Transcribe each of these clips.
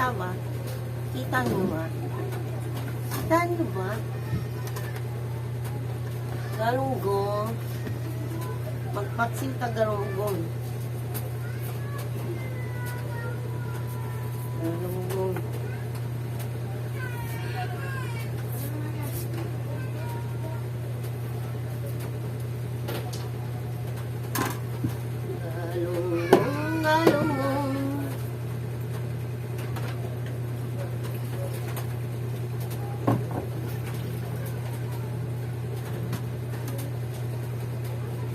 Kita ba? Kita nyo ba? Kita nyo ba? Galunggong. Magpaksiw ta galunggong. Galunggong. Galunggong, galunggong.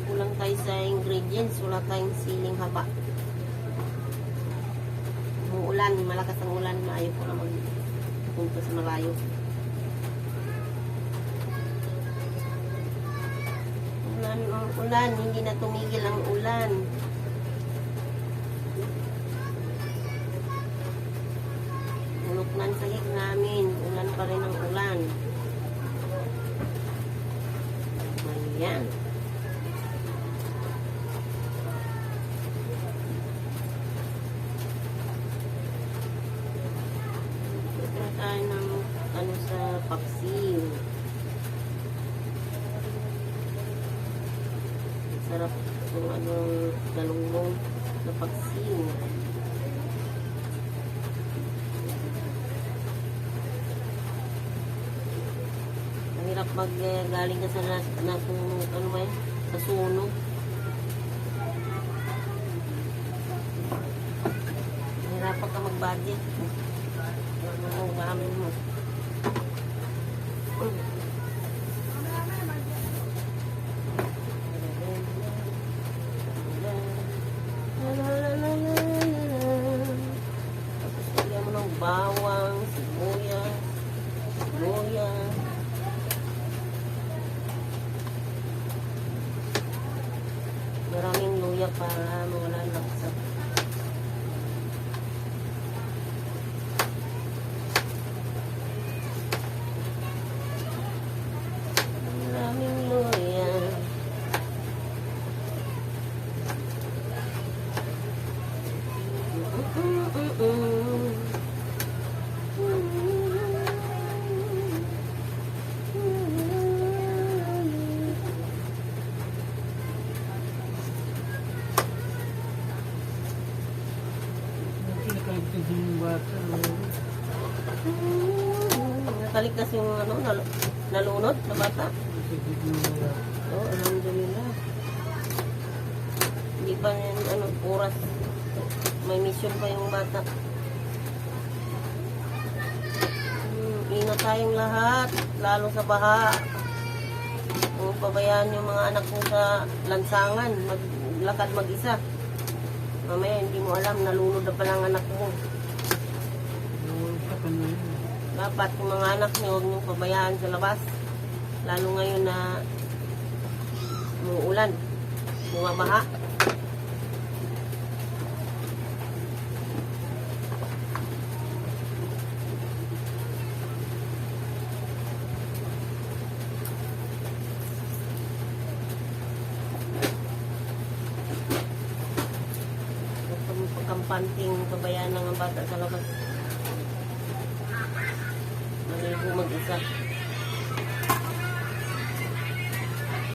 Kulang tayo sa ingredients, wala tayong siling haba. Umuulan, malakas ang ulan, maayo po na magpunta sa malayo. Ulan, hindi na tumigil ang ulan. Uluknan sa hig namin, ulan pa rin ang ulan. Ayan. Ito tayo ng ano sa paksiw. Sarap kung anong galunggong na paksiw. Ang hirap galing ka sa ano ba yun? Sa sunog. Hirapan ka mag-budget. Ano ang umamin mo? Bawang, sibuyas, luya. Maraming luya para mawala ng laksa. Maraming luya. Nakaligtas yung ano, nalunod na bata. Oh, alhamdulillah. Hindi pa yan, ano, oras. May mission pa yung bata. Ingat tayong lahat, lalo sa baha. Kung pabayaan yung mga anak mo sa lansangan, maglakad mag-isa. Mamaya hindi mo alam, nalunod na palang anak mo. Dapat yung mga anak nyo, huwag nyo pabayaan sa labas. Lalo ngayon na umuulan, bumabaha. Pagkampanting pabayaan ng bata sa labas. Maligo mag-isa.